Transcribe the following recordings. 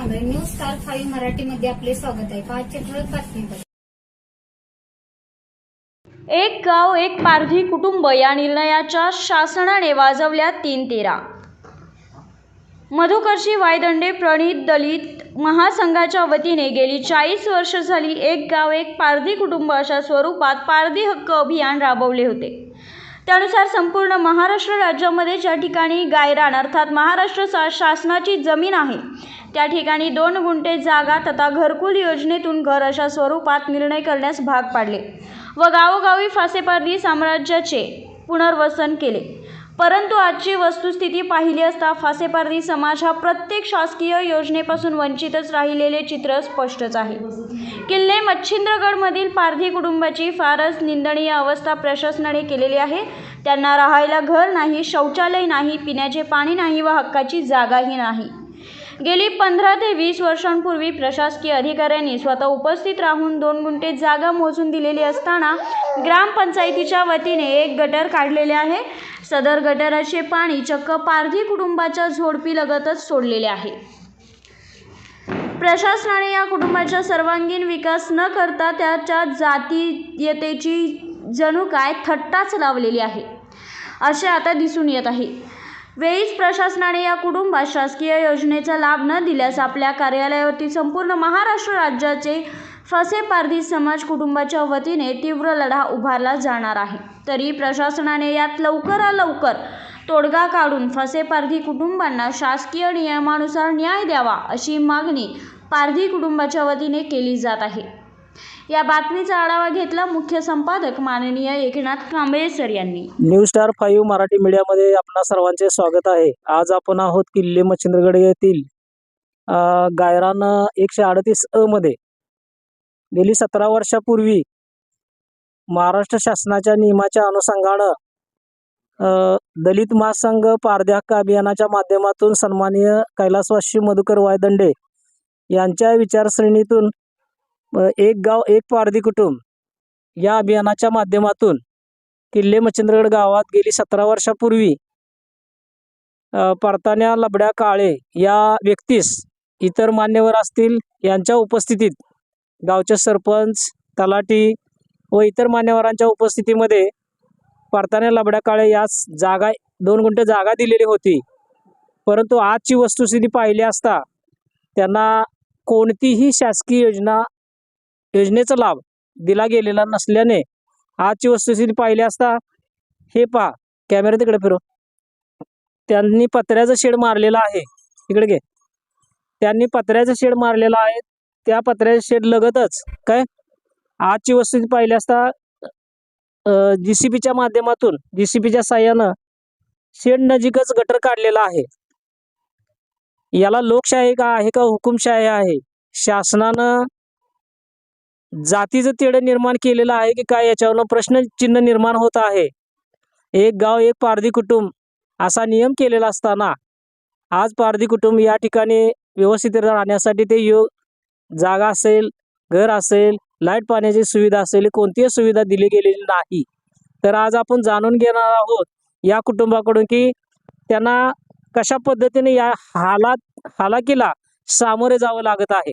झालंय. News star 5 मराठीमध्ये आपले स्वागत आहे. पाचशे ठळक बातमीपत्र. एक गाव एक पारधी कुटुंब या निर्णयाच्या शासनाने वाजवल्या 3 तेरा. मधुकरजी वायदंडे प्रणित दलित महासंघाच्या वतीने गेली 40 वर्ष झाली एक गाव एक पारधी कुटुंब अशा स्वरूपात पारधी हक्क अभियान राबवले होते. त्यानुसार संपूर्ण महाराष्ट्र राज्यामध्ये ज्या ठिकाणी गायरान अर्थात महाराष्ट्र शासनाची जमीन आहे त्या ठिकाणी 2 गुंठे जागा तथा घरकुल योजनेतून घर अशा स्वरूपात निर्णय करण्यास भाग पाडले व गावोगावी फासेपारधी साम्राज्याचे पुनर्वसन केले. परंतु आजची वस्तुस्थिती पाहिली असता फासेपारधी समाज हा प्रत्येक शासकीय योजनेपासून वंचितच राहिलेले चित्र स्पष्टच आहे. किल्ले मच्छिंद्रगडमधील पारधी कुटुंबाची फारच निंदनीय अवस्था प्रशासनाने केलेली आहे. त्यांना राहायला घर नाही, शौचालय नाही, पिण्याचे पाणी नाही व हक्काची जागाही नाही. गेली 15 ते 20 वर्षांपूर्वी प्रशासकीय अधिकाऱ्यांनी स्वतः उपस्थित राहून 2 गुंठे जागा मोजून दिलेली असताना ग्रामपंचायतीच्या वतीने एक गटर काढलेले आहे. सदर गटाराचे पाणी चक्क पारधी कुटुंबाच्या झोडपीलगतच सोडलेले आहे. प्रशासनाने या कुटुंबाचा सर्वांगीण विकास न करता त्याच्या जातीयतेची जणू काय थट्टाच लावलेली आहे असे आता दिसून येत आहे. वेळीच प्रशासनाने या कुटुंबास शासकीय योजनेचा लाभ न दिल्यास आपल्या कार्यालयावरती संपूर्ण महाराष्ट्र राज्याचे फासेपारधी समाज कुटुंबाच्या वतीने तीव्र लढा उभारला जाणार आहे. तरी प्रशासनाने यात लवकर तोडगा काढून फासेपारधी कुटुंबांना शासकीय नियमानुसार न्याय द्यावा अशी मागणी पारधी कुटुंबाच्या वतीने केली जात आहे. या बातमीचा आढावा घेतला मुख्य संपादक माननीय एकनाथ कांबळे सर यांनी. न्यूज स्टार 5 मराठी मीडियामध्ये आपणा सर्वांचे स्वागत आहे. आज आपण आहोत किल्ले मच्छिंद्रगड येथील गायरान 138 मध्ये गेली 17 वर्षापूर्वी महाराष्ट्र शासनाच्या नियमाच्या अनुषंगानं दलित महासंघ पारधी हक्क अभियानाच्या माध्यमातून सन्माननीय कैलासवासी मधुकर वायदंडे यांच्या विचारसरणीतून एक गाव एक पारधी कुटुंब या अभियानाच्या माध्यमातून किल्ले मच्छिंद्रगड गावात गेली 17 वर्षापूर्वी परतान्या लबड्या काळे या व्यक्तीस इतर मान्यवर असतील यांच्या उपस्थितीत गावचे सरपंच, तलाठी व इतर मान्यवरांच्या उपस्थितीमध्ये परतान्या लबड्या काळे यास जागा 2 गुंठे जागा दिलेली होती. परंतु आजची वस्तुस्थिती पाहिली असता त्यांना कोणतीही शासकीय योजनेचा लाभ दिला गेलेला नसल्याने आजची वस्तुस्थिती पाहिली असता हे पहा, कॅमेरा तिकडे फिरव, त्यांनी पत्र्याचं शेड मारलेलं आहे. इकडे घे. त्यांनी पत्र्याचं शेड मारलेलं आहे. त्या पत्र्याच्या शेड लगतच काय आजची वस्तुस्थिती पाहिली असता JCBच्या माध्यमातून JCBच्या साह्यानं शेड नजीकच गटर काढलेला आहे. याला लोकशाही का आहे का हुकुमशाही आहे? शासनानं जातीचं तेढ निर्माण केलेलं आहे की काय याच्यावरनं प्रश्नचिन्ह निर्माण होत आहे. एक गाव एक पारधी कुटुंब असा नियम केलेला असताना आज पारधी कुटुंब या ठिकाणी व्यवस्थित राहण्यासाठी ते जागा असेल, घर असेल, लाईट पाण्याची सुविधा असेल, कोणतीही सुविधा दिली गेलेली नाही. तर आज आपण जाणून घेणार आहोत या कुटुंबाकडून की त्यांना कशा पद्धतीने या हालाकीला सामोरे जावं लागत आहे.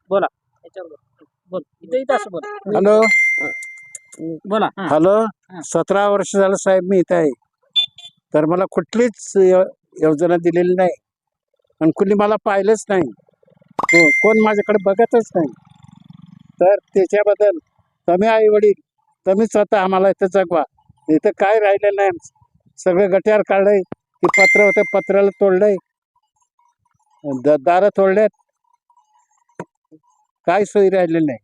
बोला. बोल. इथं असं बोल. हॅलो बोला. हॅलो 17 वर्ष झालं साहेब मी इथं आहे. तर मला कुठलीच योजना दिलेली नाही आणि कुणी मला पाहिलंच नाही. कोण माझ्याकडे बघतच नाही. तर त्याच्याबद्दल तुम्ही आई वडील तुम्ही स्वतः आम्हाला इथं जगवा. इथं काय राहिलेलं नाही. सगळं गट्यार काढलंय. ते पत्र होतं, पत्राला तोडलंय, दारं तोडलेत, काय सोयी राहिलेली नाही.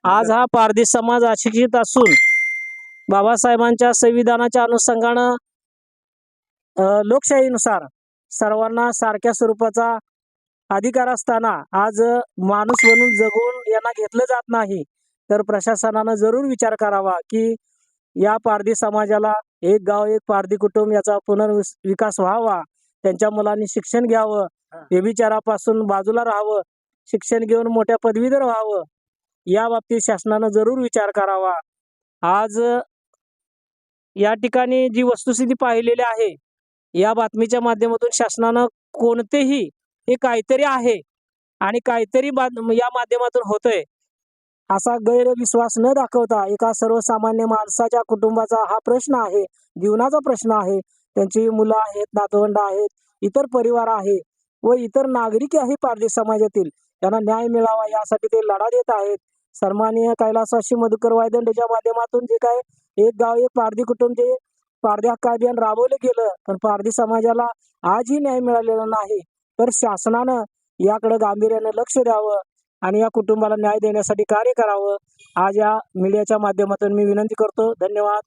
आज हा पारधी समाज अशिक्षित असून बाबासाहेबांच्या संविधानाच्या अनुषंगानं लोकशाहीनुसार सर्वांना सारख्या स्वरूपाचा अधिकार असताना आज माणूस म्हणून जगून यांना घेतलं जात नाही. तर प्रशासनानं जरूर विचार करावा की या पारधी समाजाला एक गाव एक पारधी कुटुंब याचा पुनर्विकास व्हावा. त्यांच्या मुलांनी शिक्षण घ्यावं, व्यभिचारापासून बाजूला राहावं, शिक्षण घेऊन मोठ्या पदवीधर व्हावं. या बाबतीत शासनानं जरूर विचार करावा. आज या ठिकाणी जी वस्तुस्थिती पाहिलेली आहे या बातमीच्या माध्यमातून शासनानं कोणतेही हे काहीतरी आहे आणि काहीतरी या माध्यमातून होतंय असा गैरविश्वास न दाखवता एका सर्वसामान्य माणसाच्या कुटुंबाचा हा प्रश्न आहे, जीवनाचा प्रश्न आहे. त्यांची मुलं आहेत, नातवंड आहेत, इतर परिवार आहे व इतर नागरिक आहे पारधी समाजातील, त्यांना न्याय मिळावा यासाठी ते लढा देत आहेत. सन्माननीय कैलासवासी मधुकर वायदंडेच्या माध्यमातून जे काय एक गाव एक पारधी कुटुंब जे पारधी हक्क अभियान राबवलं गेलं, पण पारधी समाजाला आजही न्याय मिळालेला नाही. तर शासनानं याकडे गांभीर्यानं लक्ष द्यावं आणि या कुटुंबाला न्याय देण्यासाठी कार्य करावं. आज या मीडियाच्या माध्यमातून मी विनंती करतो. धन्यवाद.